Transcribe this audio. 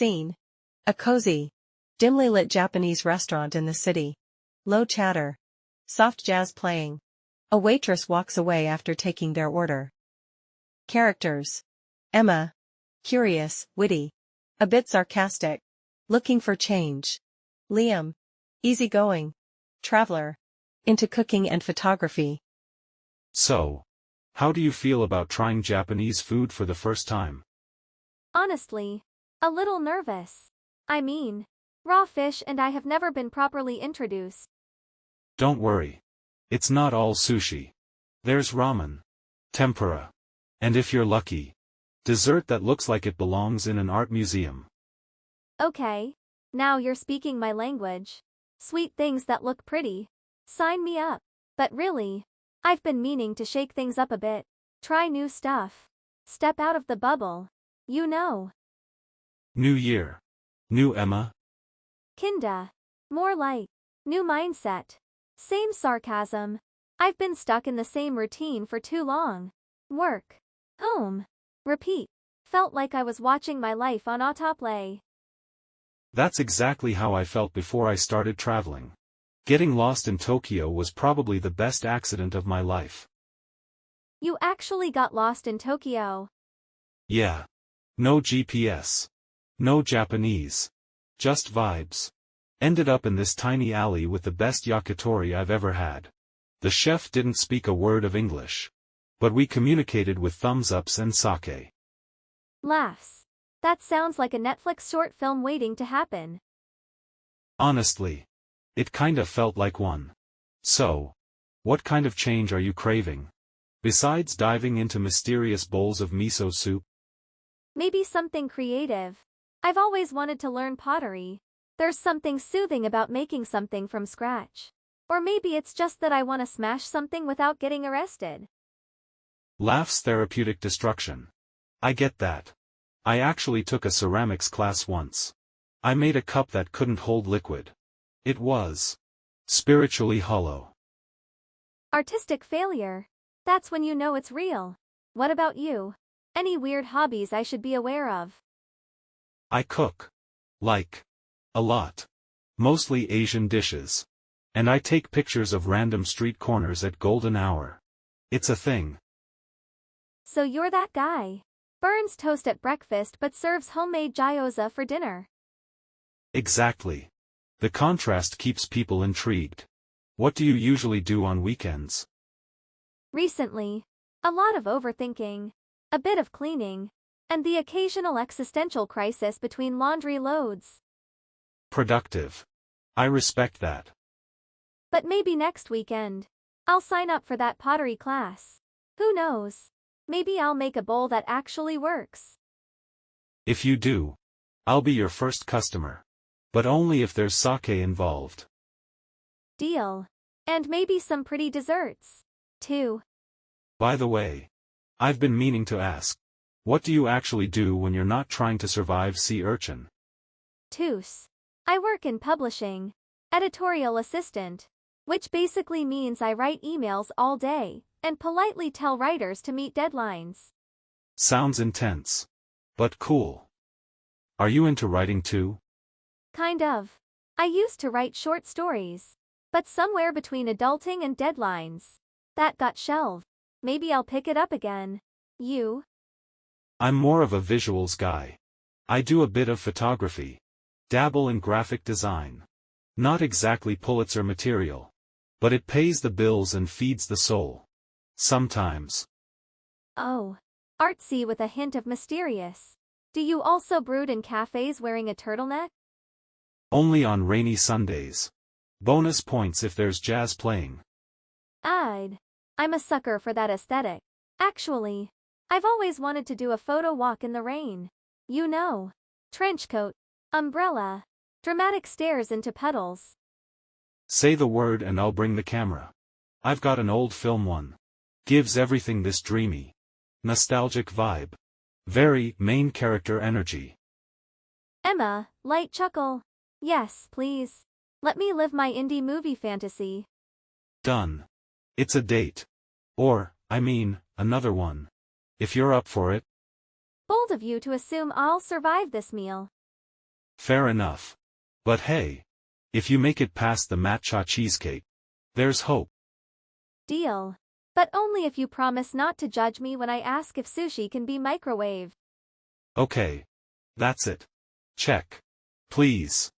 Scene. A cozy, dimly lit Japanese restaurant in the city. Low chatter. Soft jazz playing. A waitress walks away after taking their order. Characters. Emma. Curious, witty. A bit sarcastic. Looking for change. Liam. Easygoing. Traveler. Into cooking and photography. So, how do you feel about trying Japanese food for the first time? Honestly, a little nervous. I mean, raw fish and I have never been properly introduced. Don't worry. It's not all sushi. There's ramen, tempura, and if you're lucky, dessert that looks like it belongs in an art museum. Okay, now you're speaking my language. Sweet things that look pretty. Sign me up. But really, I've been meaning to shake things up a bit. Try new stuff. Step out of the bubble. You know. New year. New Emma. Kinda. More like, new mindset. Same sarcasm. I've been stuck in the same routine for too long. Work. Home. Repeat. Felt like I was watching my life on autoplay. That's exactly how I felt before I started traveling. Getting lost in Tokyo was probably the best accident of my life. You actually got lost in Tokyo. Yeah. No GPS. No Japanese. Just vibes. Ended up in this tiny alley with the best yakitori I've ever had. The chef didn't speak a word of English. But we communicated with thumbs-ups and sake. Laughs. That sounds like a Netflix short film waiting to happen. Honestly. It kinda felt like one. So, what kind of change are you craving? Besides diving into mysterious bowls of miso soup? Maybe something creative. I've always wanted to learn pottery. There's something soothing about making something from scratch. Or maybe it's just that I want to smash something without getting arrested. Laughs therapeutic destruction. I get that. I actually took a ceramics class once. I made a cup that couldn't hold liquid. It was spiritually hollow. Artistic failure. That's when you know it's real. What about you? Any weird hobbies I should be aware of? I cook. Like. A lot. Mostly Asian dishes. And I take pictures of random street corners at golden hour. It's a thing. So you're that guy. Burns toast at breakfast but serves homemade gyoza for dinner. Exactly. The contrast keeps people intrigued. What do you usually do on weekends? Recently, a lot of overthinking, a bit of cleaning, and the occasional existential crisis between laundry loads. Productive. I respect that. But maybe next weekend, I'll sign up for that pottery class. Who knows? Maybe I'll make a bowl that actually works. If you do, I'll be your first customer. But only if there's sake involved. Deal. And maybe some pretty desserts, too. By the way, I've been meaning to ask, what do you actually do when you're not trying to survive sea urchin? Toos. I work in publishing, editorial assistant, which basically means I write emails all day and politely tell writers to meet deadlines. Sounds intense. But cool. Are you into writing too? Kind of. I used to write short stories. But somewhere between adulting and deadlines. That got shelved. Maybe I'll pick it up again. You? I'm more of a visuals guy. I do a bit of photography. Dabble in graphic design. Not exactly Pulitzer material. But it pays the bills and feeds the soul. Sometimes. Oh. Artsy with a hint of mysterious. Do you also brood in cafes wearing a turtleneck? Only on rainy Sundays. Bonus points if there's jazz playing. I'm a sucker for that aesthetic. Actually, I've always wanted to do a photo walk in the rain. You know. Trench coat, umbrella, dramatic stares into puddles. Say the word and I'll bring the camera. I've got an old film one. Gives everything this dreamy, nostalgic vibe. Very main character energy. Emma, light chuckle. Yes, please. Let me live my indie movie fantasy. Done. It's a date. Or, I mean, another one. If you're up for it. Bold of you to assume I'll survive this meal. Fair enough. But hey. If you make it past the matcha cheesecake, there's hope. Deal. But only if you promise not to judge me when I ask if sushi can be microwaved. Okay. That's it. Check. Please.